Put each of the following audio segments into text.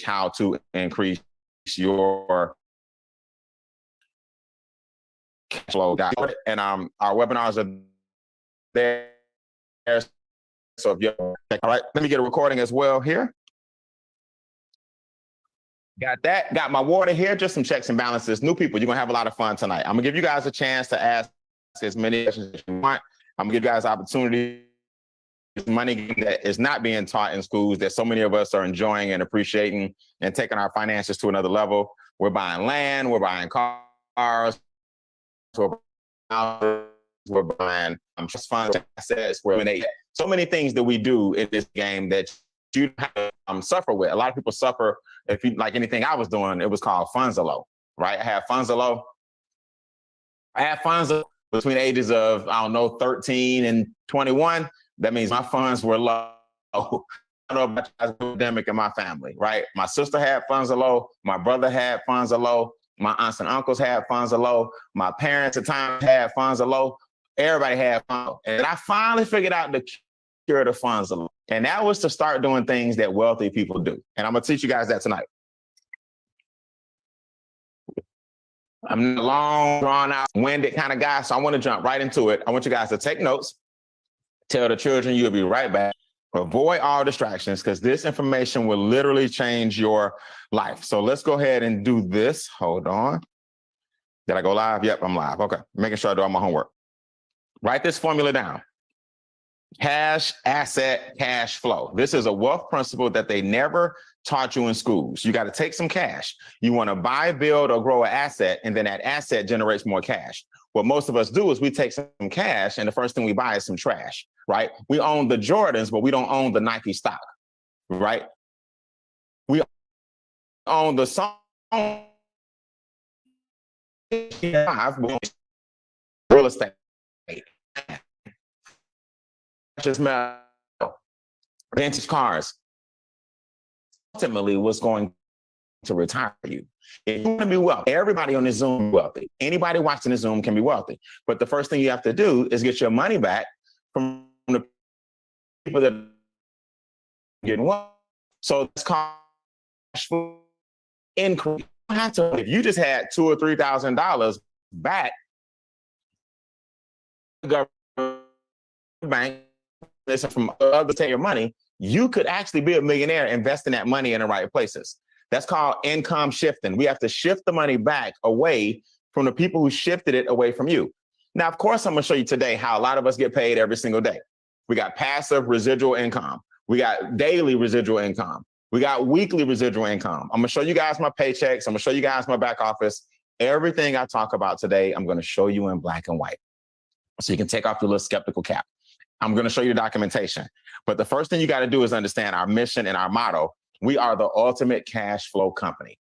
page, how to increase your cash flow. And our webinars are there. So if you're all right, let me get a recording as well here. Got that. Got my water here. Just some checks and balances. New people, you're gonna have a lot of fun tonight. I'm gonna give you guys a chance to ask as many questions as you want. I'm gonna give you guys opportunity. Money that is not being taught in schools that so many of us are enjoying and appreciating and taking our finances to another level. We're buying land, we're buying cars, we're buying trust funds, assets, we're eliminating so many things that we do in this game that you have to suffer with. A lot of people suffer. If you like anything I was doing, it was called funds low, right? I had funds low. I had funds between the ages of, I don't know, 13 and 21. That means my funds were low. I don't know about the pandemic in my family, right? My sister had funds low. My brother had funds low. My aunts and uncles had funds low. My parents at times had funds low. Everybody had funds. And I finally figured out the cure to funds low. And that was to start doing things that wealthy people do. And I'm going to teach you guys that tonight. I'm a long, drawn out, winded kind of guy, so I want to jump right into it. I want you guys to take notes. Tell the children you'll be right back. Avoid all distractions because this information will literally change your life. So let's go ahead and do this. Hold on. Did I go live? Yep, I'm live. Okay, making sure I do all my homework. Write this formula down. Cash, asset, cash flow. This is a wealth principle that they never taught you in schools. You got to take some cash. You want to buy, build, or grow an asset, and then that asset generates more cash. What most of us do is we take some cash, and the first thing we buy is some trash, right? We own the Jordans, but we don't own the Nike stock, right? We own the song. Real estate. Just vintage cars. Ultimately, what's going to retire you? If you want to be wealthy, everybody on this Zoom is wealthy. Anybody watching this Zoom can be wealthy. But the first thing you have to do is get your money back from the people that are getting wealthy. So it's called cash flow increase. You don't have to, if you just had $2,000 or $3,000 back, the government from others take your money, you could actually be a millionaire investing that money in the right places. That's called income shifting. We have to shift the money back away from the people who shifted it away from you. Now, of course, I'm going to show you today how a lot of us get paid every single day. We got passive residual income. We got daily residual income. We got weekly residual income. I'm going to show you guys my paychecks. I'm going to show you guys my back office. Everything I talk about today, I'm going to show you in black and white. So you can take off your little skeptical cap. I'm going to show you the documentation. But the first thing you got to do is understand our mission and our motto. We are the ultimate cash flow company.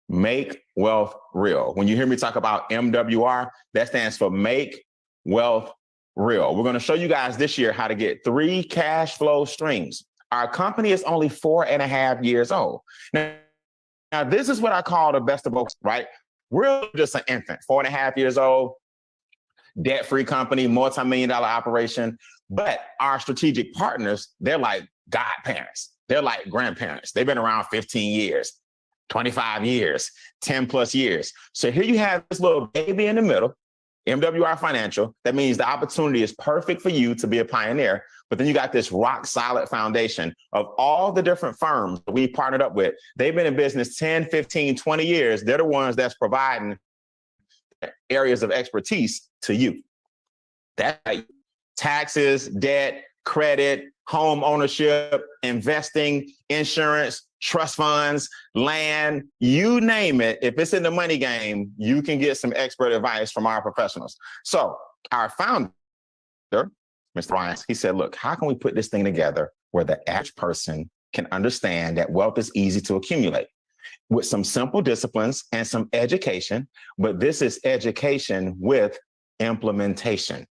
Make wealth real. When you hear me talk about MWR, that stands for Make Wealth Real. We're going to show you guys this year how to get 3 cash flow streams. Our company is only 4.5 years old. Now, this is what I call the best of both, right? We're just an infant, 4.5 years old, debt-free company, multi-million-dollar operation. But our strategic partners, they're like godparents. They're like grandparents. They've been around 15 years, 25 years, 10 plus years. So here you have this little baby in the middle, MWR Financial. That means the opportunity is perfect for you to be a pioneer. But then you got this rock solid foundation of all the different firms that we partnered up with. They've been in business 10, 15, 20 years. They're the ones that's providing areas of expertise to you. That's like taxes, debt, credit, home ownership, investing, insurance, trust funds, land, you name it. If it's in the money game, you can get some expert advice from our professionals. So our founder, Mr. Ryan, he said, look, how can we put this thing together where the average person can understand that wealth is easy to accumulate with some simple disciplines and some education, but this is education with implementation.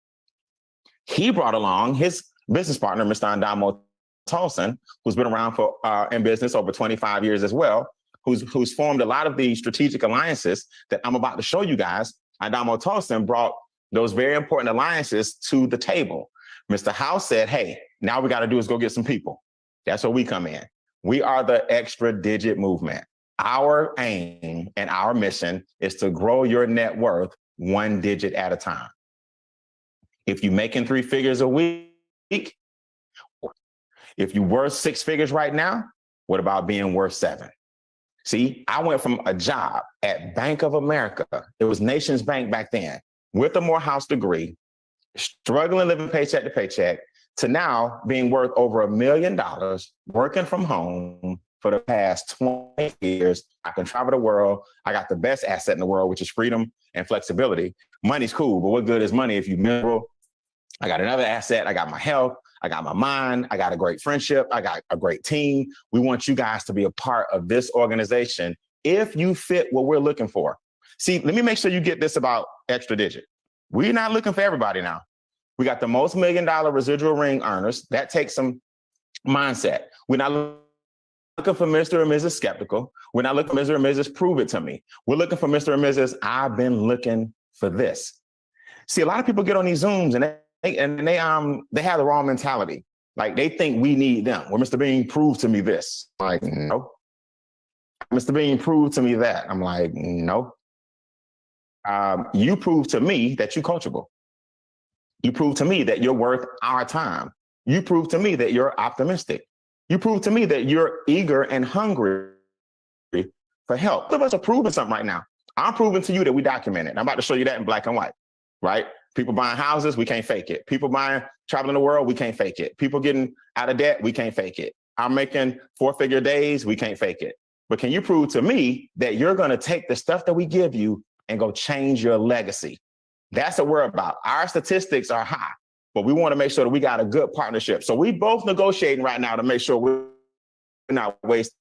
He brought along his business partner, Mr. Adamo Tolson, who's been around for in business over 25 years as well, who's formed a lot of the strategic alliances that I'm about to show you guys. Adamo Tolson brought those very important alliances to the table. Mr. House said, hey, now we got to do is go get some people. That's where we come in. We are the extra digit movement. Our aim and our mission is to grow your net worth one digit at a time. If you're making 3 figures a week, if you're worth 6 figures right now, what about being worth 7? See, I went from a job at Bank of America, it was Nations Bank back then, with a Morehouse degree, struggling living paycheck to paycheck, to now being worth over $1 million, working from home for the past 20 years. I can travel the world. I got the best asset in the world, which is freedom and flexibility. Money's cool, but what good is money if you're miserable? I got another asset. I got my health. I got my mind. I got a great friendship. I got a great team. We want you guys to be a part of this organization if you fit what we're looking for. See, let me make sure you get this about Extra Digit. We're not looking for everybody now. We got the most $1 million residual ring earners. That takes some mindset. We're not looking for Mr. or Mrs. Skeptical. We're not looking for Mr. or Mrs. Prove it to me. We're looking for Mr. or Mrs. I've been looking for this. See, a lot of people get on these Zooms and they have the wrong mentality. Like they think we need them. Well, Mr. Bean, prove to me this. I'm like, no. Mr. Bean, prove to me that. I'm like, no. You prove to me that you're coachable. You prove to me that you're worth our time. You prove to me that you're optimistic. You prove to me that you're eager and hungry for help. Some of us are proving something right now. I'm proving to you that we document it. I'm about to show you that in black and white, right? People buying houses, we can't fake it. People traveling the world, we can't fake it. People getting out of debt, we can't fake it. I'm making 4-figure days, we can't fake it. But can you prove to me that you're going to take the stuff that we give you and go change your legacy? That's what we're about. Our statistics are high, but we want to make sure that we got a good partnership. So we both negotiating right now to make sure we're not wasting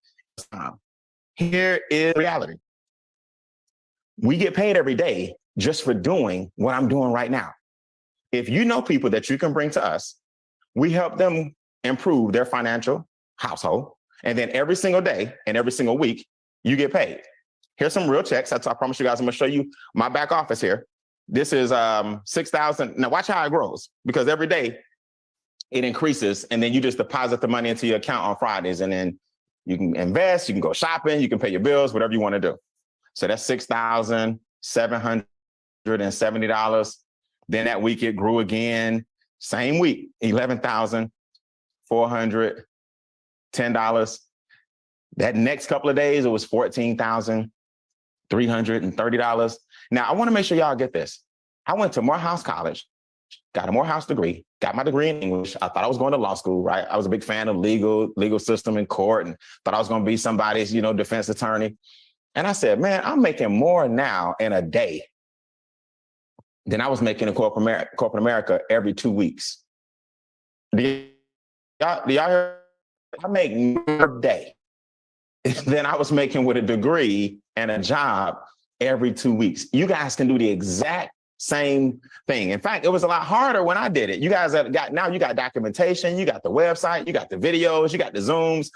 time. Here is reality. We get paid every day just for doing what I'm doing right now. If you know people that you can bring to us, we help them improve their financial household. And then every single day and every single week, you get paid. Here's some real checks. I promise you guys, I'm going to show you my back office here. This is $6,000. Now watch how it grows, because every day it increases, and then you just deposit the money into your account on Fridays, and then you can invest, you can go shopping, you can pay your bills, whatever you want to do. So that's $6,770. Then that week it grew again. Same week, $11,410. That next couple of days, it was $14,330. Now, I want to make sure y'all get this. I went to Morehouse College, got a Morehouse degree, got my degree in English. I thought I was going to law school, right? I was a big fan of legal system in court, and thought I was going to be somebody's, defense attorney. And I said, man, I'm making more now in a day than I was making in corporate America every 2 weeks. Do y'all hear? I make more a day than I was making with a degree and a job every 2 weeks. You guys can do the exact same thing. In fact, it was a lot harder when I did it. You guys you got documentation, you got the website, you got the videos, you got the Zooms.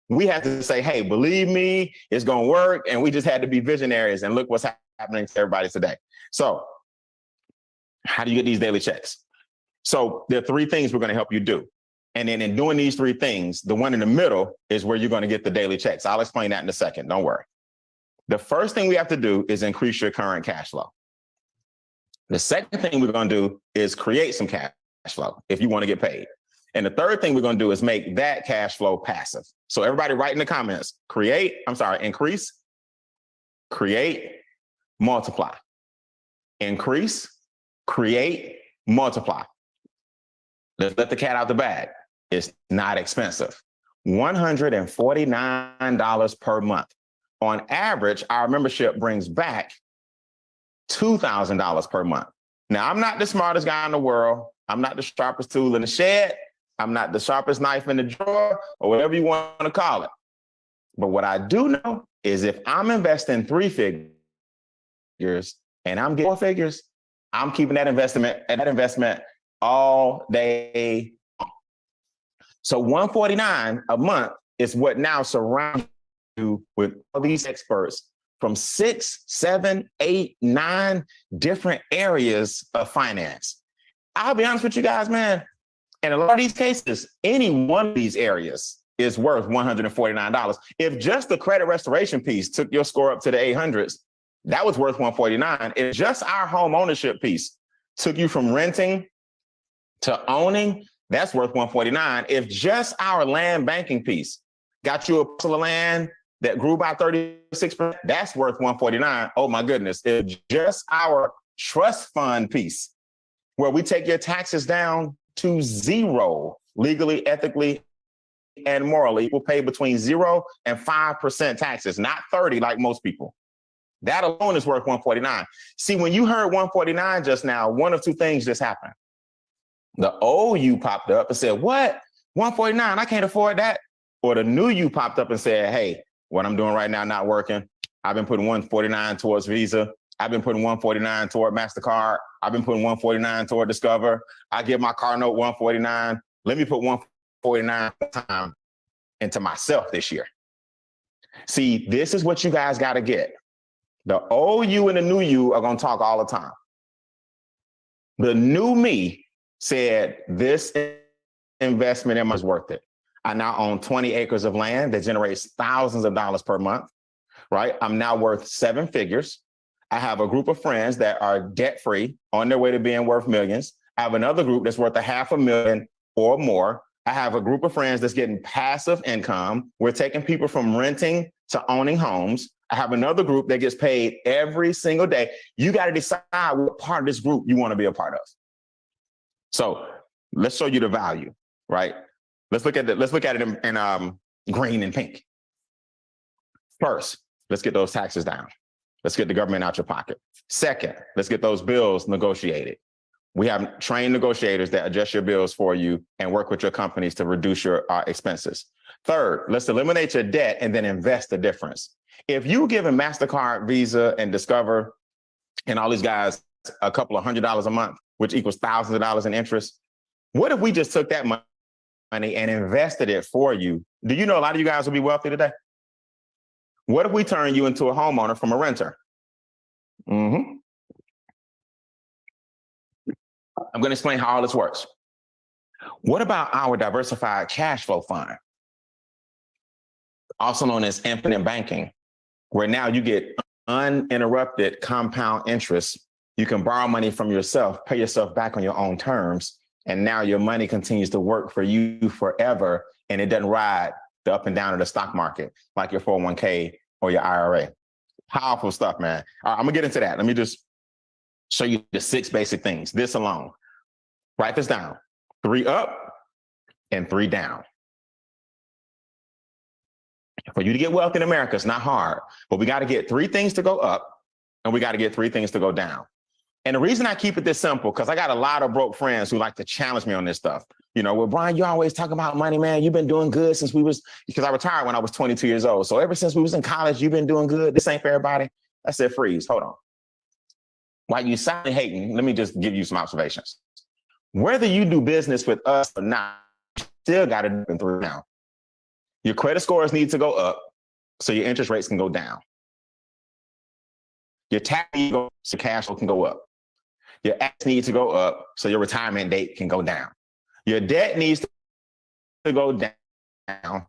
We had to say, hey, believe me, it's going to work. And we just had to be visionaries, and look what's happening to everybody today. So how do you get these daily checks? So there are 3 things we're going to help you do. And then in doing these 3 things, the one in the middle is where you're going to get the daily checks. I'll explain that in a second. Don't worry. The first thing we have to do is increase your current cash flow. The second thing we're going to do is create some cash flow if you want to get paid. And the third thing we're going to do is make that cash flow passive. So everybody write in the comments, increase, create, multiply. Increase, create, multiply. Let's let the cat out the bag. It's not expensive. $149 per month. On average, our membership brings back $2,000 per month. Now, I'm not the smartest guy in the world. I'm not the sharpest tool in the shed. I'm not the sharpest knife in the drawer, or whatever you want to call it. But what I do know is if I'm investing 3 figures and I'm getting 4 figures, I'm keeping that investment all day long. So $149 a month is what now surrounds you with all these experts from 6, 7, 8, 9 different areas of finance. I'll be honest with you guys, man. In a lot of these cases, any one of these areas is worth $149. If just the credit restoration piece took your score up to the 800s, that was worth $149. If just our home ownership piece took you from renting to owning, that's worth $149. If just our land banking piece got you a parcel of land that grew by 36%, that's worth $149. Oh my goodness. If just our trust fund piece, where we take your taxes down to zero, legally, ethically, and morally, will pay between 0 and 5% taxes, not 30 like most people. That alone is worth $149. See, when you heard $149 just now, one of two things just happened. The old you popped up and said, what? $149, I can't afford that. Or the new you popped up and said, hey, what I'm doing right now not working. I've been putting $149 towards Visa. I've been putting $149 toward MasterCard. I've been putting $149 toward Discover. I give my car note $149. Let me put $149 time into myself this year. See, this is what you guys got to get. The old you and the new you are going to talk all the time. The new me said, this investment in is worth it. I now own 20 acres of land that generates thousands of dollars per month, right? I'm now worth 7 figures. I have a group of friends that are debt-free on their way to being worth millions. I have another group that's worth $500,000 or more. I have a group of friends that's getting passive income. We're taking people from renting to owning homes. I have another group that gets paid every single day. You got to decide what part of this group you want to be a part of. So let's show you the value, right? Let's look at it in green and pink. First, let's get those taxes down. Let's get the government out your pocket. Second, let's get those bills negotiated. We have trained negotiators that adjust your bills for you and work with your companies to reduce your expenses. Third, let's eliminate your debt and then invest the difference. If you're giving MasterCard, Visa, and Discover, and all these guys a couple of $100 a month, which equals thousands of dollars in interest, what if we just took that money and invested it for you? Do you know a lot of you guys will be wealthy today? What if we turn you into a homeowner from a renter? I'm going to explain how all this works. What about our diversified cash flow fund, also known as infinite banking, where now you get uninterrupted compound interest? You can borrow money from yourself, pay yourself back on your own terms, and now your money continues to work for you forever, and it doesn't ride the up and down of the stock market like your 401k or your IRA. Powerful stuff, man. All right, I'm gonna get into that. Let me just show you the 6 basic things. This alone. Write this down. 3 up and 3 down. For you to get wealth in America, it's not hard, but we got to get 3 things to go up and we got to get 3 things to go down. And the reason I keep it this simple, because I got a lot of broke friends who like to challenge me on this stuff. You know, well, Brian, you always talk about money, man. You've been doing good since because I retired when I was 22 years old. So ever since we was in college, you've been doing good. This ain't for everybody. I said, freeze, hold on. While you silently hating, let me just give you some observations. Whether you do business with us or not, you still got to do it through now. Your credit scores need to go up so your interest rates can go down. Your tax needs to go so cash flow can go up. Your assets need to go up so your retirement date can go down. Your debt needs to go down,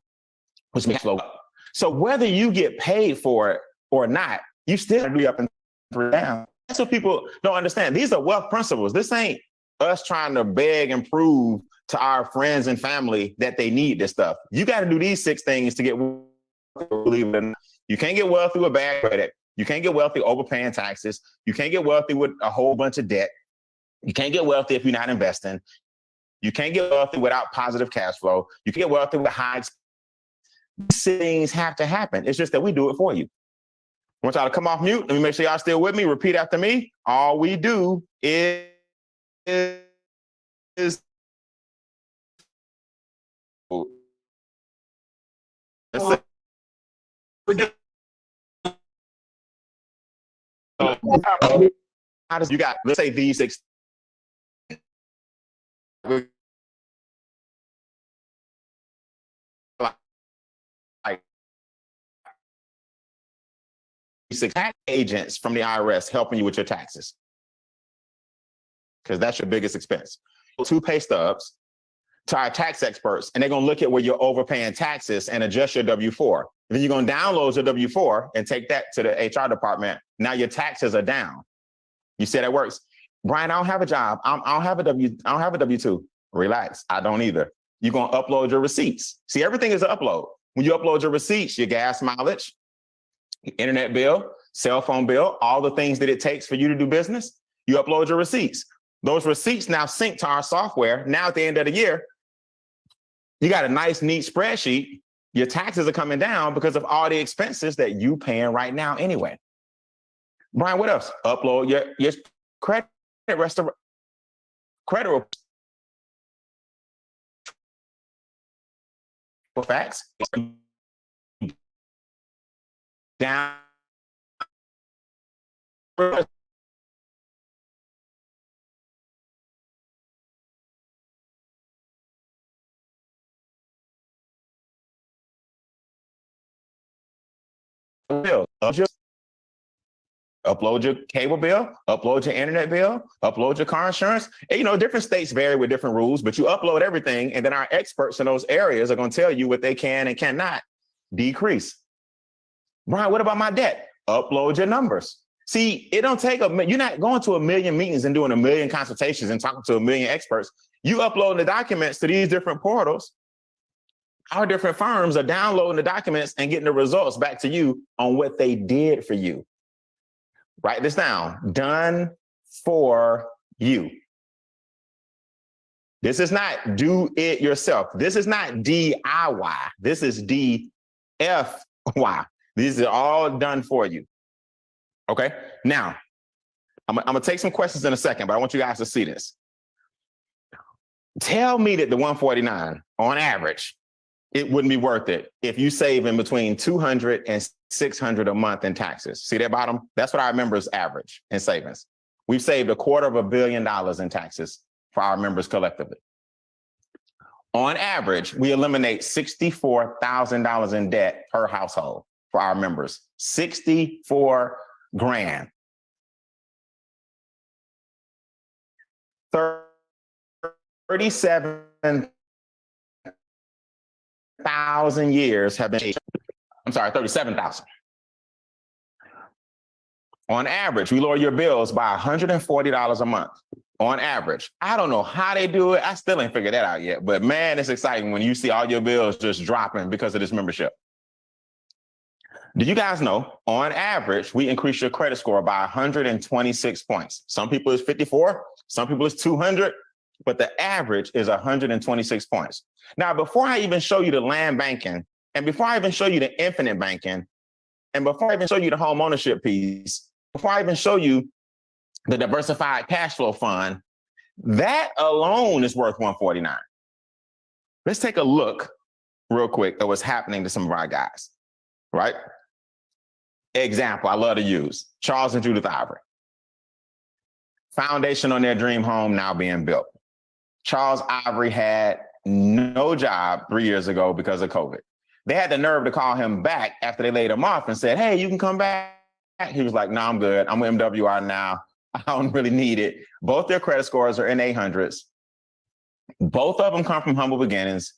which makes flow up. So whether you get paid for it or not, you still be up and down. That's what people don't understand. These are wealth principles. This ain't us trying to beg and prove to our friends and family that they need this stuff. You got to do these 6 things to get wealthy. Believe it or not. You can't get wealthy with bad credit. You can't get wealthy overpaying taxes. You can't get wealthy with a whole bunch of debt. You can't get wealthy if you're not investing. You can't get wealthy without positive cash flow. You can get wealthy with high. These things have to happen. It's just that we do it for you. I want y'all to come off mute. Let me make sure y'all still with me. Repeat after me. All we do is how does you got, let's say these 6 like 6 tax agents from the IRS helping you with your taxes, because that's your biggest expense. 2 pay stubs, to our tax experts, and they're going to look at where you're overpaying taxes and adjust your W-4. Then you're going to download your W-4 and take that to the HR department. Now your taxes are down. You see that works? Brian, I don't have a job. I don't have a W-2. Relax. I don't either. You're going to upload your receipts. See, everything is an upload. When you upload your receipts, your gas mileage, your internet bill, cell phone bill, all the things that it takes for you to do business, you upload your receipts. Those receipts now sync to our software. Now at the end of the year, you got a nice, neat spreadsheet. Your taxes are coming down because of all the expenses that you paying right now anyway. Brian, what else? Upload your credit facts down. Upload your cable bill, upload your internet bill, upload your car insurance. And, you know, different states vary with different rules, but you upload everything, and then our experts in those areas are going to tell you what they can and cannot decrease. Brian, what about my debt? Upload your numbers. See, it don't take you're not going to a million meetings and doing a million consultations and talking to a million experts. You upload the documents to these different portals. Our different firms are downloading the documents and getting the results back to you on what they did for you. Write this down. Done for you. This is not do it yourself. This is not DIY. This is DFY. These are all done for you. Okay. Now, I'm going to take some questions in a second, but I want you guys to see this. Tell me that the 149 on average, it wouldn't be worth it if you save in between 200 and 600 a month in taxes. See that bottom? That's what our members average in savings. We've saved $250 million in taxes for our members collectively. On average, we eliminate $64,000 in debt per household for our members. 64 grand. 37,000 years have been, I'm sorry, 37,000. On average, we lower your bills by $140 a month. On average. I don't know how they do it. I still ain't figured that out yet. But man, it's exciting when you see all your bills just dropping because of this membership. Did you guys know, on average, we increase your credit score by 126 points. Some people is 54, some people is 200, but the average is 126 points. Now, before I even show you the land banking, and before I even show you the infinite banking, and before I even show you the home ownership piece, before I even show you the diversified cash flow fund, that alone is worth 149. Let's take a look real quick at what's happening to some of our guys, right? Example I love to use, Charles and Judith Ivory. Foundation on their dream home now being built. Charles Ivory had no job 3 years ago because of COVID. They had the nerve to call him back after they laid him off and said, hey, you can come back. He was like, no, I'm good. I'm with MWR now. I don't really need it. Both their credit scores are in 800s. Both of them come from humble beginnings.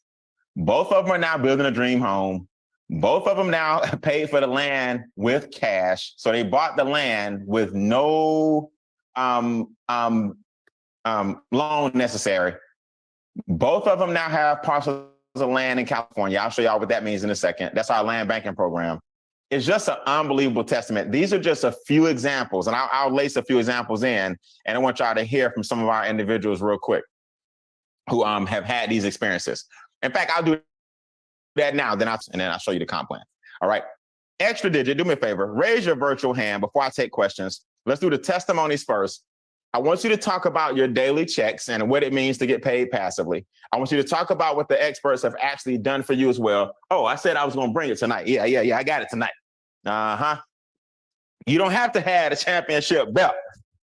Both of them are now building a dream home. Both of them now paid for the land with cash. So they bought the land with no loan necessary. Both of them now have parcels of land in California. I'll show y'all what that means in a second. That's our land banking program. It's just an unbelievable testament. These are just a few examples, and I'll lace a few examples in, and I want y'all to hear from some of our individuals real quick who have had these experiences. In fact, I'll do that now, then I'll show you the comp plan. All right. Extra digit, do me a favor, raise your virtual hand before I take questions. Let's do the testimonies first. I want you to talk about your daily checks and what it means to get paid passively. I want you to talk about what the experts have actually done for you as well. Oh, I said I was going to bring it tonight. Yeah, I got it tonight. You don't have to have a championship belt,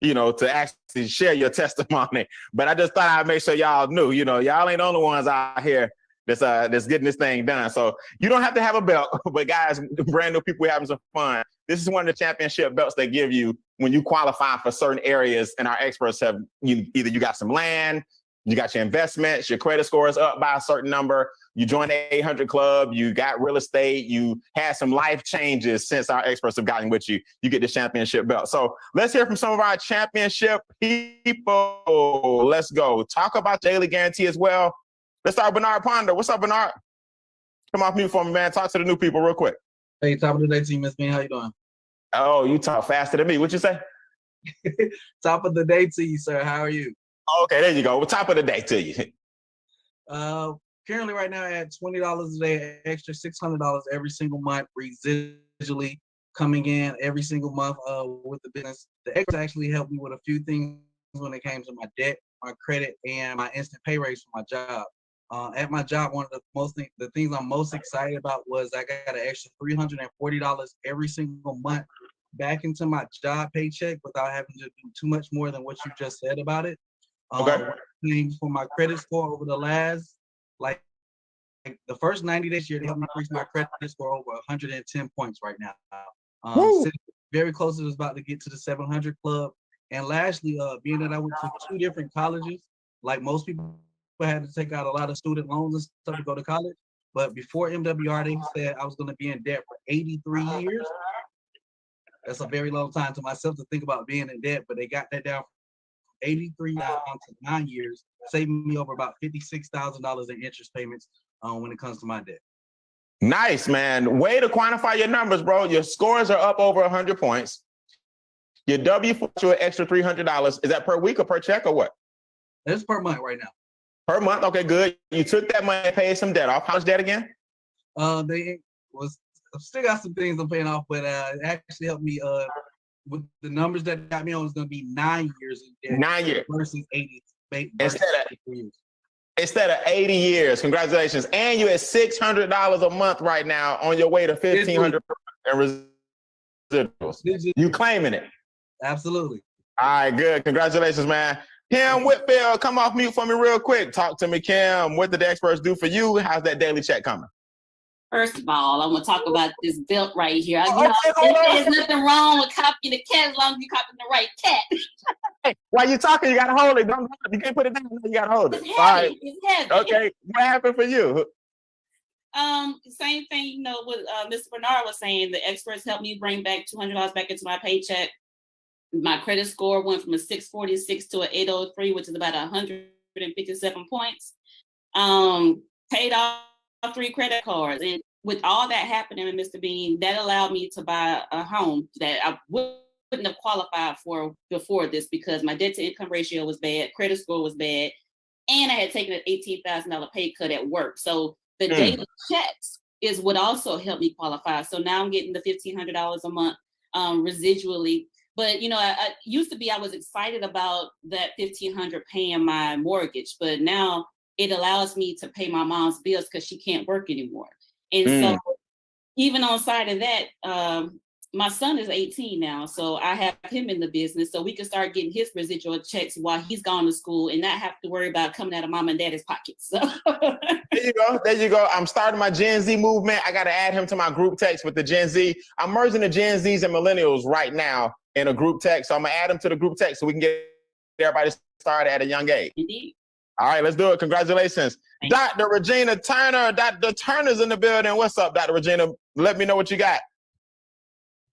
to actually share your testimony. But I just thought I'd make sure y'all knew, y'all ain't the only ones out here that's getting this thing done. So you don't have to have a belt, but guys, brand new people having some fun. This is one of the championship belts they give you when you qualify for certain areas, and our experts have either you got some land, You got your investments, your credit score is up by a certain number. You joined the 800 Club, you got real estate, you had some life changes since our experts have gotten with you. You get the championship belt. So let's hear from some of our championship people. Let's go. Talk about daily guarantee as well. Let's start with Bernard Ponder. What's up, Bernard? Come off mute for me, man. Talk to the new people real quick. Hey, top of the day to you, Miss Bean. How you doing? Oh, you talk faster than me. What you say? Top of the day to you, sir. How are you? Okay, there you go. Well, top of the day to you. Currently right now at $20 a day, extra $600 every single month, residually coming in every single month with the business. The extras actually helped me with a few things when it came to my debt, my credit, and my instant pay raise for my job. At my job, one of the things I'm most excited about was I got an extra $340 every single month back into my job paycheck without having to do too much more than what you just said about it. Okay. Things for my credit score over the last, like the first 90 days here, they helped me increase my credit score over 110 points right now. Sitting very close, it was about to get to the 700 club. And lastly, being that I went to 2 different colleges, like most people had to take out a lot of student loans and stuff to go to college. But before MWR, they said I was going to be in debt for 83 years. That's a very long time to myself to think about being in debt, but they got that down 83 down to 9 years, saving me over about $56,000 in interest payments when it comes to my debt. Nice, man. Way to quantify your numbers, bro. Your scores are up over 100 points. Your W4 to an extra $300. Is that per week or per check or what? It's per month right now. Per month. Okay, good. You took that money and paid some debt off. How much debt again? I've still got some things I'm paying off, but it actually helped me with the numbers that got me on. It's going to be 9 years in debt. 9 years versus 80. Instead of 80 years. Congratulations. And you're at $600 a month right now on your way to $1,500 in residuals. You claiming it? Absolutely. All right, good. Congratulations, man. Kim Whitfield, come off mute for me real quick. Talk to me, Kim. What did the experts do for you? How's that daily check coming? First of all, I'm going to talk about this belt right here. There's nothing wrong with copying the cat as long as you're copying the right cat. Hey, while you're talking, you got to hold it. You can't put it down. You got to hold it. It's heavy. It's heavy. Okay. What happened for you? Same thing, what Mr. Bernard was saying. The experts helped me bring back $200 back into my paycheck. My credit score went from a 646 to an 803, which is about 157 points. Paid off 3 credit cards. And with all that happening, Mr. Bean, that allowed me to buy a home that I wouldn't have qualified for before this because my debt to income ratio was bad, credit score was bad, and I had taken an $18,000 pay cut at work. So the daily checks is what also helped me qualify. So now I'm getting the $1,500 a month residually. But, I used to be, I was excited about that $1,500 paying my mortgage, but now it allows me to pay my mom's bills because she can't work anymore. And so even on side of that, my son is 18 now, so I have him in the business so we can start getting his residual checks while he's gone to school and not have to worry about coming out of mom and daddy's pockets. So There you go. I'm starting my Gen Z movement. I got to add him to my group text with the Gen Z. I'm merging the Gen Zs and millennials right now in a group text. So I'm going to add them to the group text so we can get everybody started at a young age. Indeed. All right, let's do it. Congratulations. Dr. Regina Turner. Dr. Turner's in the building. What's up, Dr. Regina? Let me know what you got.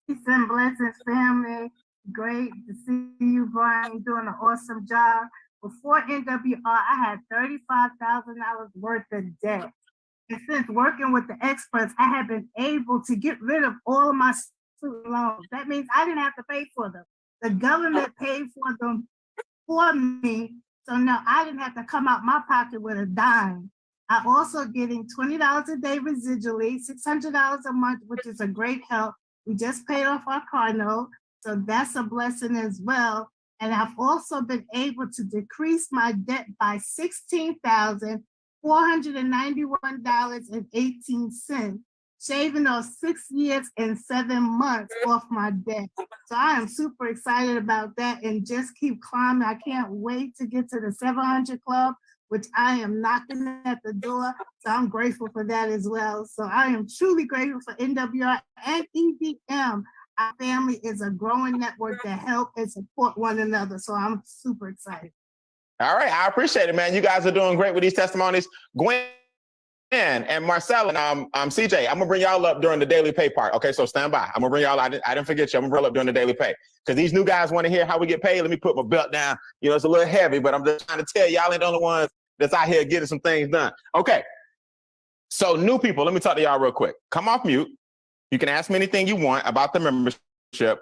Peace and blessings, family. Great to see you, Brian. You're doing an awesome job. Before NWR, I had $35,000 worth of debt. And since working with the experts, I have been able to get rid of all of my student loans. That means I didn't have to pay for them. The government paid for them for me. So now I didn't have to come out my pocket with a dime. I'm also getting $20 a day residually, $600 a month, which is a great help. We just paid off our car note, so that's a blessing as well. And I've also been able to decrease my debt by $16,491.18, shaving those 6 years and 7 months off my debt. So I am super excited about that and just keep climbing. I can't wait to get to the 700 Club, which I am knocking at the door. So I'm grateful for that as well. So I am truly grateful for NWR and EDM. Our family is a growing network that help and support one another. So I'm super excited. All right, I appreciate it, man. You guys are doing great with these testimonies. Gwen and Marcel and CJ, I'm gonna bring y'all up during the daily pay part. Okay, so stand by. I'm gonna bring y'all. I didn't forget you. I'm gonna bring up during the daily pay because these new guys want to hear how we get paid. Let me put my belt down. You know, it's a little heavy, but I'm just trying to tell y'all ain't the only ones that's out here getting some things done. Okay, so new people, let me talk to y'all real quick. Come off mute. You can ask me anything you want about the membership.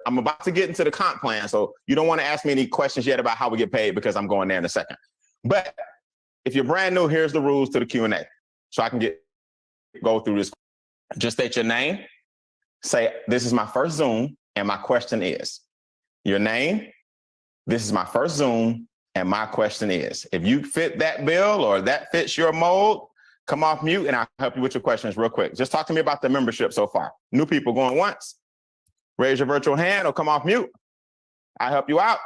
I'm about to get into the comp plan, so you don't want to ask me any questions yet about how we get paid because I'm going there in a second. But if you're brand new, here's the rules to the Q&A, so I can go through this. Just state your name. Say, this is my first Zoom, and my question is. Your name. This is my first Zoom, and my question is. If you fit that bill or that fits your mold, come off mute, and I'll help you with your questions real quick. Just talk to me about the membership so far. New people going once. Raise your virtual hand or come off mute. I'll help you out.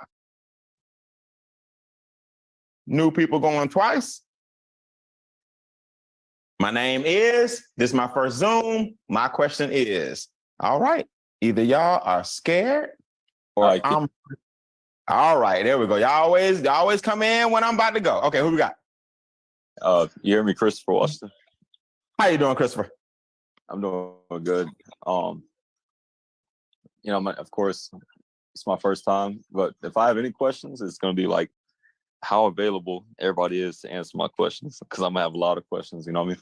New people going twice. My name is, this is my first Zoom. My question is, all right. Either y'all are scared or I'm, all right, there we go. Y'all always come in when I'm about to go. Okay, who we got? You hear me, Christopher Washington? How you doing, Christopher? I'm doing good. You know, of course, it's my first time, but if I have any questions, it's going to be like how available everybody is to answer my questions, because I'm going to have a lot of questions, you know what I mean?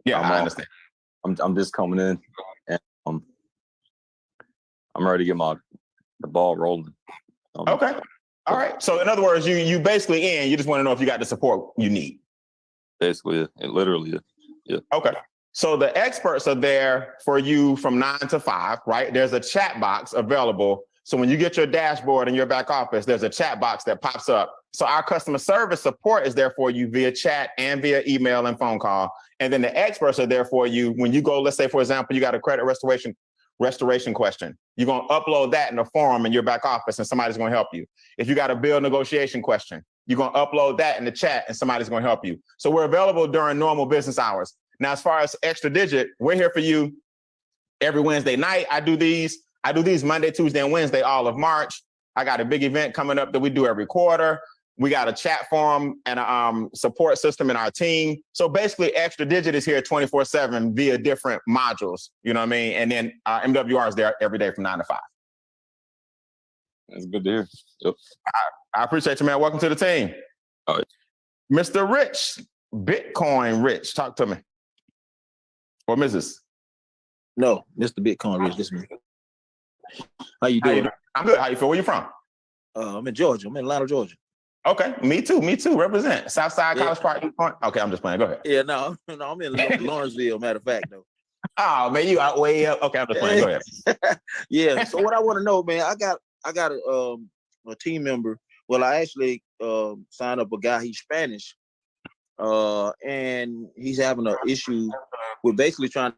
Yeah, I understand. I'm just coming in, and I'm ready to get the ball rolling. Okay. All right. So in other words, you basically you just want to know if you got the support you need. Basically, it literally, yeah. Okay. So the experts are there for you from 9 to 5, right? There's a chat box available. So when you get your dashboard in your back office, there's a chat box that pops up. So our customer service support is there for you via chat and via email and phone call. And then the experts are there for you when you go, let's say, for example, you got a credit restoration question. You're going to upload that in a forum in your back office and somebody's going to help you. If you got a bill negotiation question, you're going to upload that in the chat and somebody's going to help you. So we're available during normal business hours. Now, as far as Extra Digit, we're here for you every Wednesday night. I do these Monday, Tuesday, and Wednesday, all of March. I got a big event coming up that we do every quarter. We got a chat forum and a support system in our team. So basically, Extra Digit is here 24/7 via different modules. You know what I mean? And then MWR is there every day from 9 to 5. That's good to hear. Yep. I appreciate you, man. Welcome to the team. All right. Mr. Rich, Bitcoin Rich, talk to me. Or Mrs. No, Mr. Bitcoin Rich, this is me. How you doing? I'm good. How you feel? Where you from? I'm in Georgia. I'm in Atlanta, Georgia. Okay, me too. Represent Southside College Park. Okay, I'm just playing. Go ahead. Yeah, no, I'm in Lawrenceville. Matter of fact, though. Oh man, you out way up. Okay, I'm just playing. Go ahead. Yeah. So what I want to know, man, I got a team member. Well, I actually signed up a guy. He's Spanish, and he's having an issue with basically trying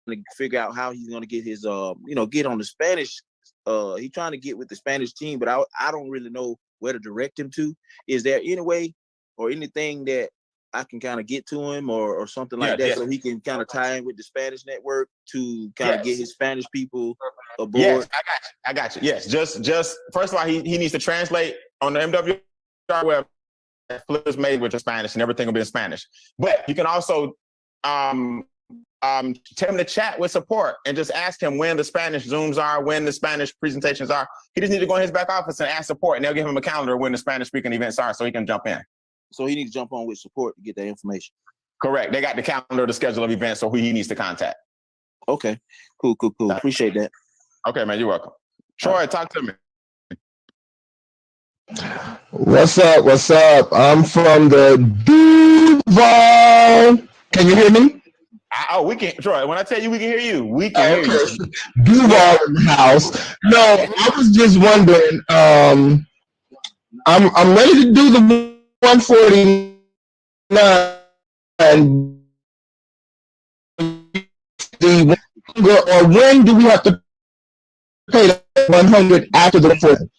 to figure out how he's going to get his get on the Spanish. He's trying to get with the Spanish team, but I don't really know where to direct him to. Is there any way or anything that I can kind of get to him or something like that, so he can kind of tie in with the Spanish network to kind of get his Spanish people aboard? Yes, I got you. Yes, just first of all, he needs to translate on the MWR web. Flip is made with the Spanish, and everything will be in Spanish. But you can also tell him to chat with support and just ask him when the Spanish Zooms are, when the Spanish presentations are. He just needs to go in his back office and ask support, and they'll give him a calendar when the Spanish speaking events are, so he can jump in. So he needs to jump on with support to get that information. Correct. They got the calendar, the schedule of events, so who he needs to contact. Okay. Cool. Appreciate that. Okay, man. You're welcome. Troy, talk to me. What's up? I'm from the Duval. Can you hear me? We can, Troy. When I tell you we can hear you, we can hear you. Duval in the house. No, I was just wondering. I'm ready to do the 149 and or when do we have to pay the 100 after the 40?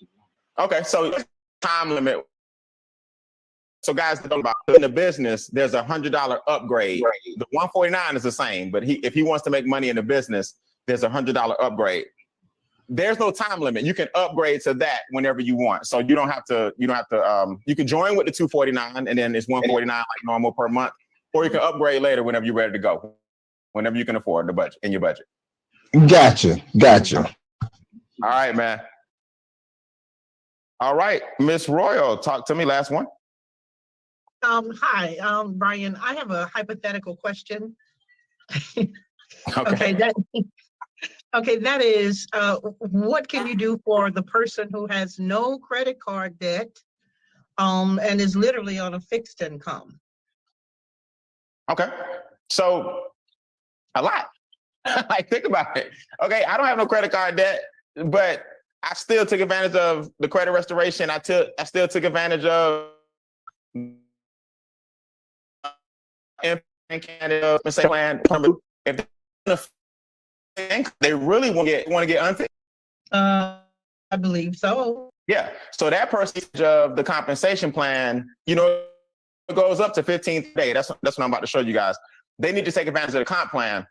Okay, so time limit. So guys, about in the business, there's a $100 upgrade. The 149 is the same, but if he wants to make money in the business, there's a $100 upgrade. there's no time limit. You can upgrade to that whenever you want. So you don't have to, you can join with the 249 and then it's 149 like normal per month, or you can upgrade later whenever you're ready to go, whenever you can afford the budget in your budget. Gotcha. All right, man. All right, Miss Royal, talk to me. Last one. Hi, Brian. I have a hypothetical question. Okay. That is, what can you do for the person who has no credit card debt, and is literally on a fixed income? Okay. So a lot. Like, think about it. Okay, I don't have no credit card debt, but I still took advantage of the credit restoration. I still took advantage of Canada plan. If they really want to get unfixed. I believe so. Yeah. So that percentage of the compensation plan, it goes up to 15th day. That's what I'm about to show you guys. They need to take advantage of the comp plan.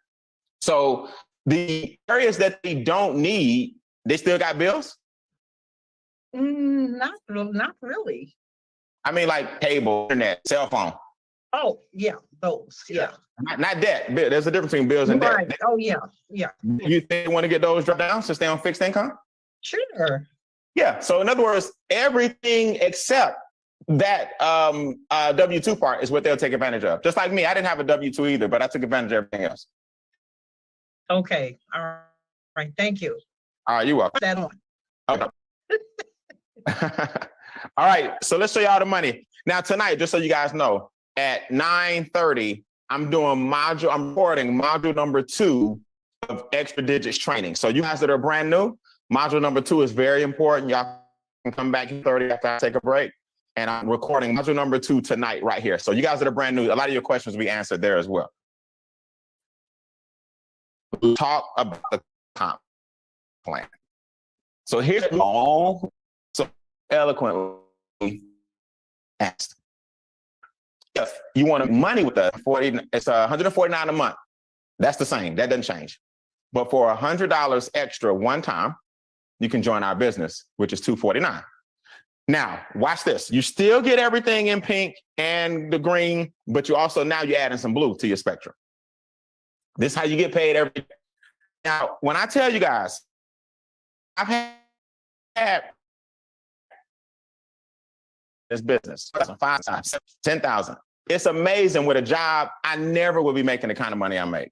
So the areas that they don't need, they still got bills? Not really. I mean, like cable, internet, cell phone. Oh, yeah, those, yeah. Not debt. There's a difference between bills and debt. Right. Oh, yeah. You think they want to get those dropped down to stay on fixed income? Sure. Yeah. So in other words, everything except that W-2 part is what they'll take advantage of. Just like me, I didn't have a W-2 either, but I took advantage of everything else. Okay. All right. Thank you. All right. You're welcome. That on. Okay. All right. So let's show y'all the money. Now tonight, just so you guys know, at 9:30, I'm recording module number 2 of Extra Digits training. So you guys that are brand new, module number 2 is very important. Y'all can come back in 30 after I take a break. And I'm recording module number 2 tonight right here. So you guys that are brand new, a lot of your questions will be answered there as well. We'll talk about the comp plan. So here's all so eloquently asked. If you want money with us, it's $149 a month. That's the same. That doesn't change. But for $100 extra one time, you can join our business, which is $249. Now, watch this. You still get everything in pink and the green, but you're adding some blue to your spectrum. This is how you get paid every day. Now, when I tell you guys, I've had this business 5 times, 10,000. It's amazing with a job. I never would be making the kind of money I make.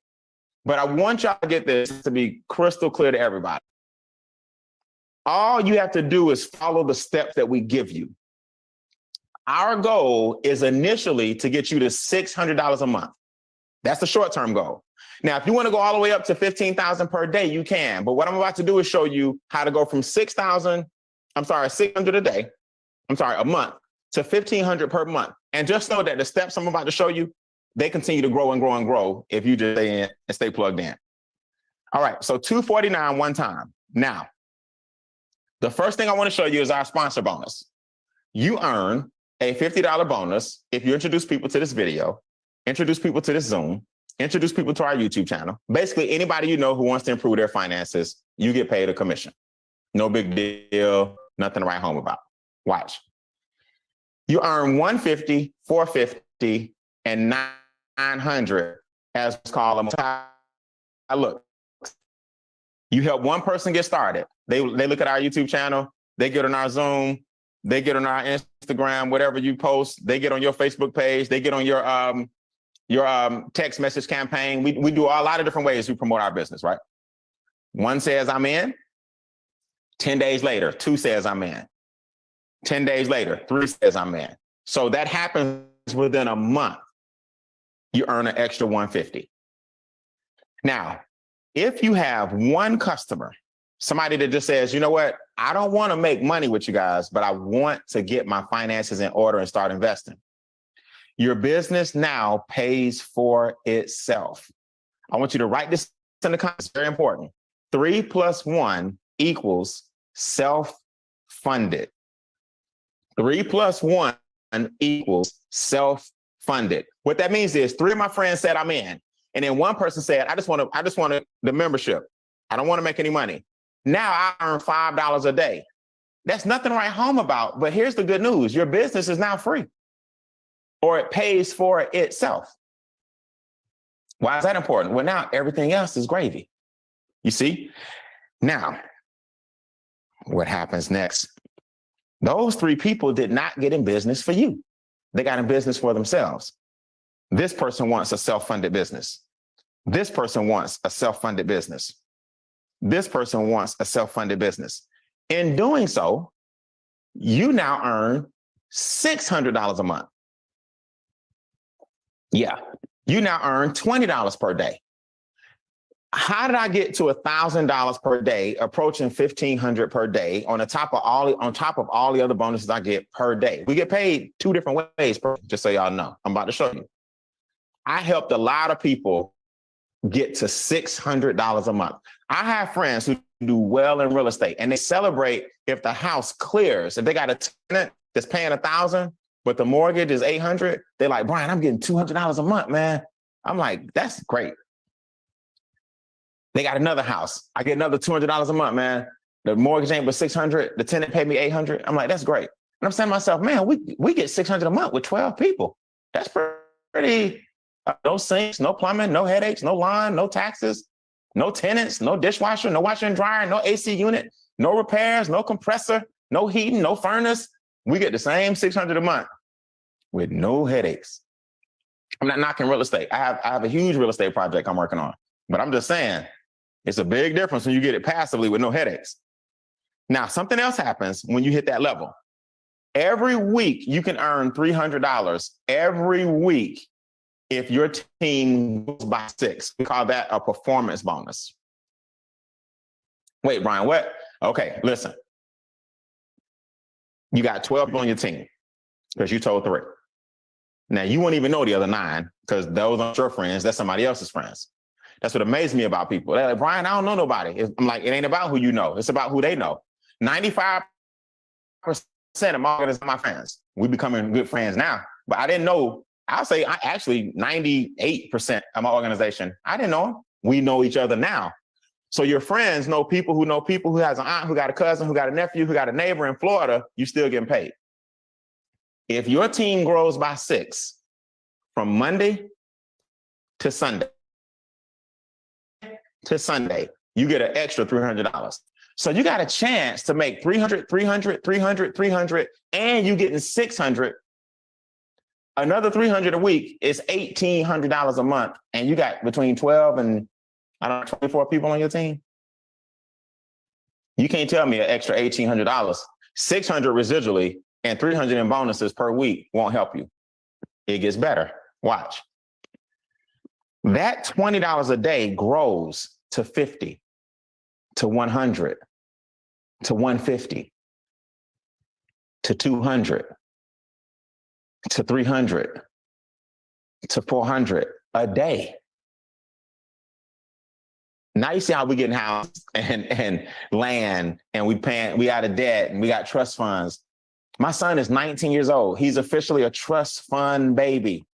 But I want y'all to get this to be crystal clear to everybody. All you have to do is follow the steps that we give you. Our goal is initially to get you to $600 a month. That's the short-term goal. Now, if you want to go all the way up to $15,000 per day, you can. But what I'm about to do is show you how to go from $600 a month to $1,500 per month. And just know that the steps I'm about to show you, they continue to grow and grow and grow if you just stay in and stay plugged in. All right, so $249 one time. Now, the first thing I want to show you is our sponsor bonus. You earn a $50 bonus if you introduce people to this video, introduce people to this Zoom, introduce people to our YouTube channel. Basically, anybody you know who wants to improve their finances, you get paid a commission. No big deal, nothing to write home about. Watch. You earn $150, $450, and $900 as we call them. Look, you help one person get started. They look at our YouTube channel, they get on our Zoom, they get on our Instagram, whatever you post, they get on your Facebook page, they get on your text message campaign. We do a lot of different ways we promote our business, right? One says I'm in, 10 days later, 2 says I'm in. 10 days later, 3 says I'm in. So that happens within a month. You earn an extra $150. Now, if you have one customer, somebody that just says, you know what, I don't want to make money with you guys, but I want to get my finances in order and start investing. Your business now pays for itself. I want you to write this in the comments, very important. 3 + 1 equals self-funded. 3 + 1 equals self-funded. What that means is 3 of my friends said I'm in, and then one person said, I just want the membership. I don't want to make any money. Now I earn $5 a day. That's nothing to write home about. But here's the good news. Your business is now free, or it pays for itself. Why is that important? Well, now everything else is gravy. You see? Now, what happens next? Those three people did not get in business for you. They got in business for themselves. This person wants a self-funded business. This person wants a self-funded business. This person wants a self-funded business. In doing so, you now earn $600 a month. Yeah, you now earn $20 per day. How did I get to $1,000 per day, approaching $1,500 per day on top of all the other bonuses I get per day? We get paid two different ways, just so y'all know. I'm about to show you. I helped a lot of people get to $600 a month. I have friends who do well in real estate, and they celebrate if the house clears. If they got a tenant that's paying $1,000, but the mortgage is $800, they're like, Brian, I'm getting $200 a month, man. I'm like, that's great. They got another house. I get another $200 a month, man. The mortgage ain't but $600. The tenant paid me $800. I'm like, that's great. And I'm saying to myself, man, we get $600 a month with 12 people. That's pretty. No sinks, no plumbing, no headaches, no line, no taxes, no tenants, no dishwasher, no washer and dryer, no AC unit, no repairs, no compressor, no heating, no furnace. We get the same $600 a month with no headaches. I'm not knocking real estate. I have a huge real estate project I'm working on, but I'm just saying it's a big difference when you get it passively with no headaches. Now, something else happens when you hit that level. Every week you can earn $300 every week if your team goes by 6. We call that a performance bonus. Wait, Brian, what? Okay, listen. You got 12 on your team because you told 3. Now, you won't even know the other 9 because those aren't your friends. That's somebody else's friends. That's what amazed me about people. They're like, Brian, I don't know nobody. I'm like, it ain't about who you know. It's about who they know. 95% of my fans. We becoming good friends now. But I didn't know. I'll say actually 98% of my organization, I didn't know them. We know each other now. So your friends know people who has an aunt, who got a cousin, who got a nephew, who got a neighbor in Florida, you still getting paid. If your team grows by 6 from Monday to Sunday, you get an extra $300. So you got a chance to make $300, and you getting $600. Another $300 a week is $1,800 a month, and you got between 12 and 24 people on your team. You can't tell me an extra $1,800, $600 residually, and $300 in bonuses per week won't help you. It gets better. Watch. That $20 a day grows to $50, to $100, to $150, to $200. To $300, to $400 a day. Now you see how we getting houses and land, and we out of debt, and we got trust funds. My son is 19 years old. He's officially a trust fund baby.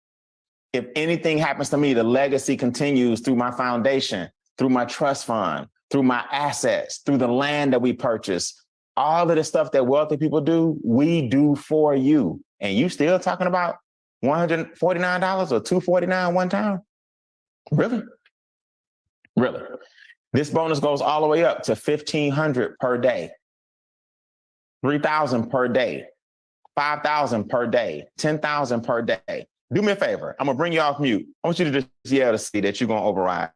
If anything happens to me, the legacy continues through my foundation, through my trust fund, through my assets, through the land that we purchase. All of the stuff that wealthy people do, we do for you. And you still talking about $149 or $249 one time? Really? Really? This bonus goes all the way up to $1,500 per day, $3,000 per day, $5,000 per day, $10,000 per day. Do me a favor. I'm gonna bring you off mute. I want you to just yell to see that you're gonna override.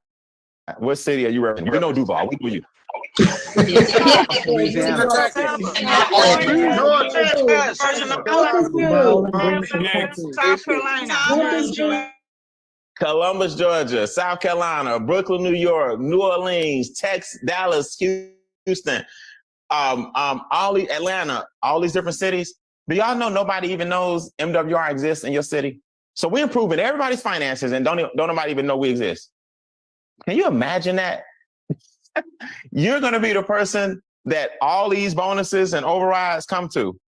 What city are you representing? We know Duval. We do you. South Carolina. Columbus, Georgia, South Carolina, Brooklyn, New York, New Orleans, Texas, Dallas, Houston, Atlanta, all these different cities. Do y'all know nobody even knows MWR exists in your city? So we're improving everybody's finances and don't nobody even know we exist. Can you imagine that? You're going to be the person that all these bonuses and overrides come to.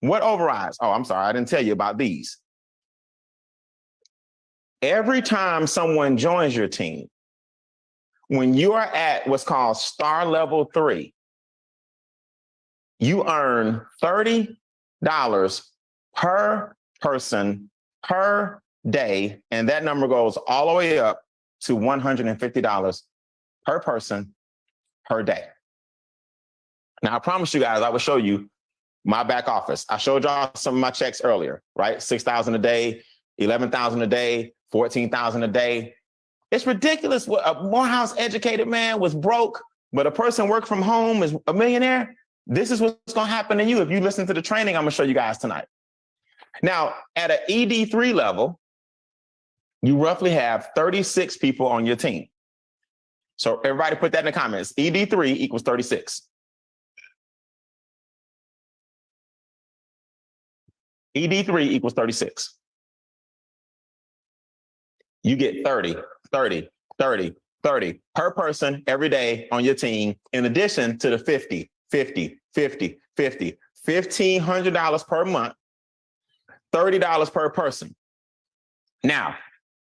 What overrides? Oh, I'm sorry. I didn't tell you about these. Every time someone joins your team, when you are at what's called star level 3, you earn $30 per person per day, and that number goes all the way up to $150 per person per day. Now, I promise you guys, I will show you my back office. I showed y'all some of my checks earlier, right? 6,000 a day, 11,000 a day, 14,000 a day. It's ridiculous. A Morehouse educated man was broke, but a person work from home is a millionaire. This is what's going to happen to you if you listen to the training I'm going to show you guys tonight. Now, at an ED3 level, you roughly have 36 people on your team. So everybody put that in the comments. ED3 equals 36. ED3 equals 36. You get 30, 30, 30, 30 per person every day on your team, in addition to the 50, 50, 50, 50, $1,500 per month, $30 per person. Now,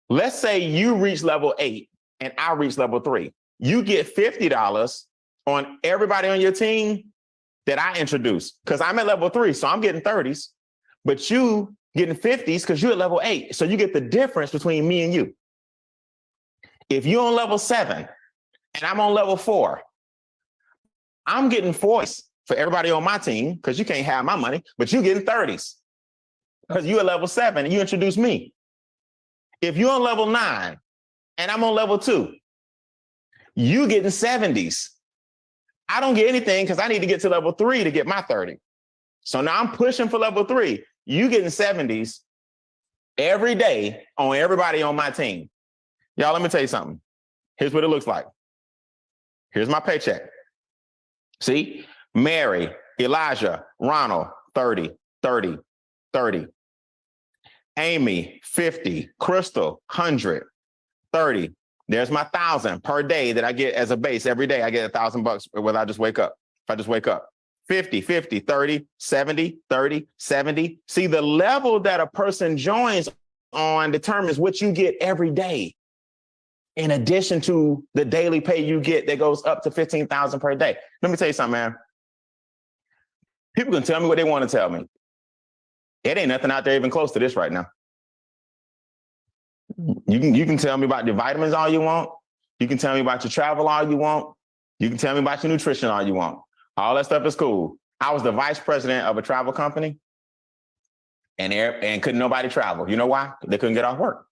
let's say you reach level 8 and I reach level 3. You get $50 on everybody on your team that I introduce, because I'm at level 3, so I'm getting 30s, but you getting 50s because you're at level 8. So you get the difference between me and you. If you're on level 7 and I'm on level 4, I'm getting 40s for everybody on my team because you can't have my money, but you're getting 30s because you're at level 7 and you introduce me. If you're on level 9 and I'm on level 2, you getting 70s. I don't get anything because I need to get to level 3 to get my 30. So now I'm pushing for level 3. You getting 70s every day on everybody on my team. Y'all, let me tell you something. Here's what it looks like. Here's my paycheck. See? Mary, Elijah, Ronald, 30, 30, 30. Amy, 50. Crystal, 100, 30. There's my 1,000 per day that I get as a base. Every day I get $1,000 whether I just wake up. If I just wake up. 50, 50, 30, 70, 30, 70. See, the level that a person joins on determines what you get every day, in addition to the daily pay you get that goes up to $15,000 per day. Let me tell you something, man. People can tell me what they want to tell me. It ain't nothing out there even close to this right now. You can tell me about your vitamins all you want. You can tell me about your travel all you want. You can tell me about your nutrition all you want. All that stuff is cool. I was the vice president of a travel company, and couldn't nobody travel. You know why? They couldn't get off work.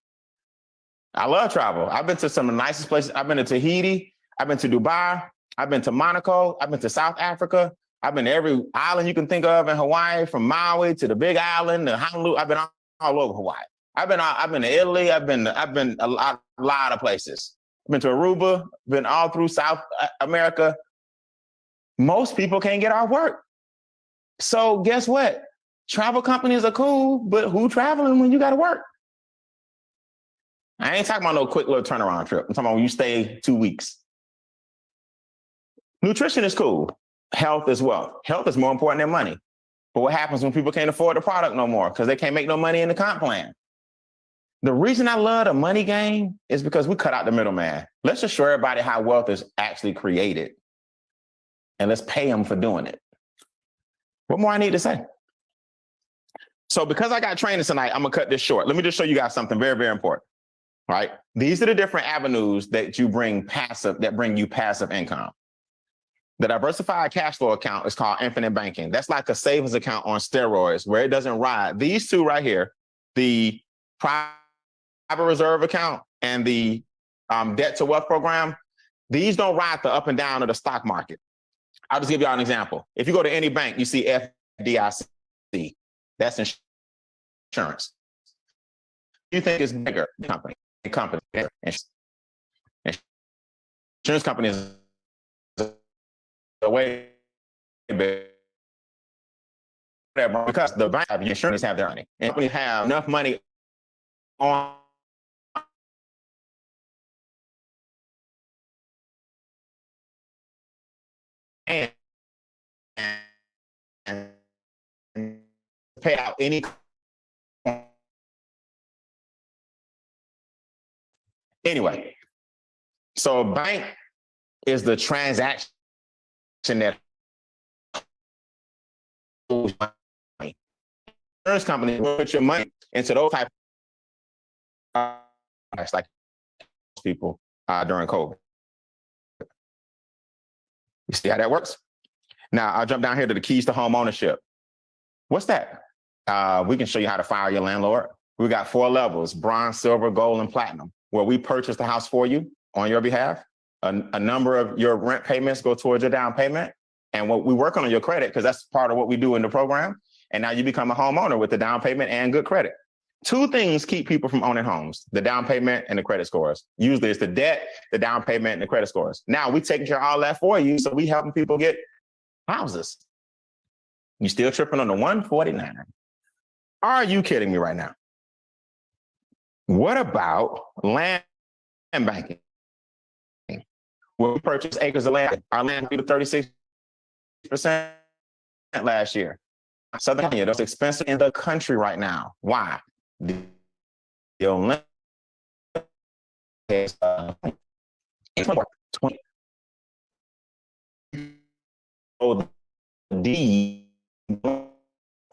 I love travel. I've been to some of the nicest places. I've been to Tahiti. I've been to Dubai. I've been to Monaco. I've been to South Africa. I've been to every island you can think of in Hawaii, from Maui to the Big Island to Honolulu. I've been all over Hawaii. I've been to Italy. I've been a lot of places. I've been to Aruba. Been all through South America. Most people can't get off work. So guess what? Travel companies are cool, but who traveling when you got to work? I ain't talking about no quick little turnaround trip. I'm talking about when you stay 2 weeks. Nutrition is cool. Health is wealth. Health is more important than money. But what happens when people can't afford the product no more because they can't make no money in the comp plan? The reason I love the money game is because we cut out the middleman. Let's just show everybody how wealth is actually created. And let's pay them for doing it. What more I need to say? So because I got training tonight, I'm gonna cut this short. Let me just show you guys something very, very important. All right. These are the different avenues that bring you passive income. The diversified cash flow account is called infinite banking. That's like a savings account on steroids where it doesn't ride. These two right here, the private reserve account and the debt to wealth program, these don't ride the up and down of the stock market. I'll just give y'all an example. If you go to any bank, you see FDIC. That's insurance. You think it's bigger company. Insurance companies are way bigger because the bank of insurance have their money. And companies have enough money on and pay out any anyway. So a bank is the transaction that money. Insurance companies will put your money into those type of like people during COVID. You see how that works? Now I'll jump down here to the keys to home ownership. What's that? We can show you how to fire your landlord. We got 4 levels: bronze, silver, gold, and platinum, where we purchase the house for you on your behalf. A number of your rent payments go towards your down payment. And what we work on your credit, because that's part of what we do in the program. And now you become a homeowner with the down payment and good credit. 2 things keep people from owning homes: the down payment and the credit scores. Usually it's the debt, the down payment, and the credit scores. Now we taking care of all that for you, so we helping people get houses. You still tripping on the 149? Are you kidding me right now? What about land banking? When we purchased acres of land, our land grew to 36% last year. Southern California, that's expensive in the country right now. Why? The land is 20. D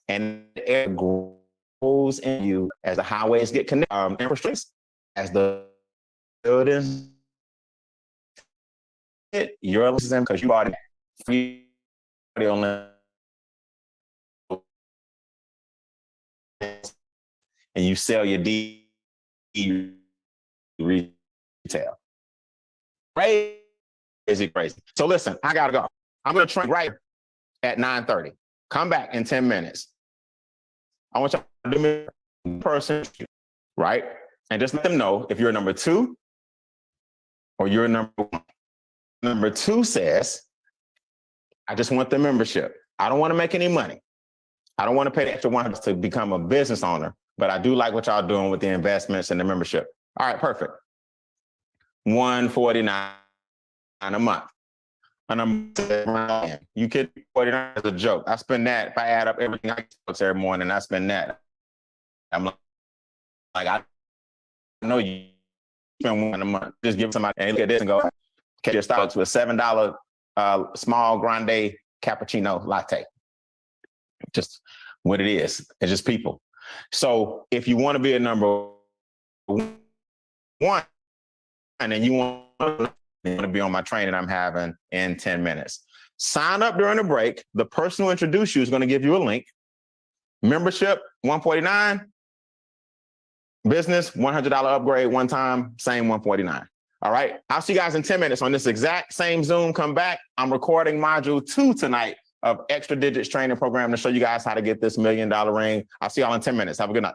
and the air grows in you as the highways get connected, infrastructure, as the buildings you're listening because you bought it free on and you sell your D retail. Crazy. So listen, I gotta go. I'm gonna train right at 9:30. Come back in 10 minutes. I want you to do me in person, right? And just let them know if you're number 2 or you're number 1. Number 2 says, I just want the membership. I don't want to make any money. I don't want to pay the extra $100 to become a business owner, but I do like what y'all doing with the investments and the membership. All right, perfect. $149 a month. And you could $49 as a joke. I spend that if I add up everything I get every morning. I spend that. I'm like I know you spend $1 a month. Just give somebody and look at this and go. Catch your Starbucks with $7 small grande cappuccino latte. Just what it is. It's just people. So if you want to be a number 1 and then you want to be on my training I'm having in 10 minutes, sign up during the break. The person who introduced you is going to give you a link. Membership, $149. Business, $100 upgrade one time, same $149. All right. I'll see you guys in 10 minutes on this exact same Zoom. Come back. I'm recording module 2 tonight of Extra Digits training program to show you guys how to get this $1 million ring. I'll see y'all in 10 minutes. Have a good night.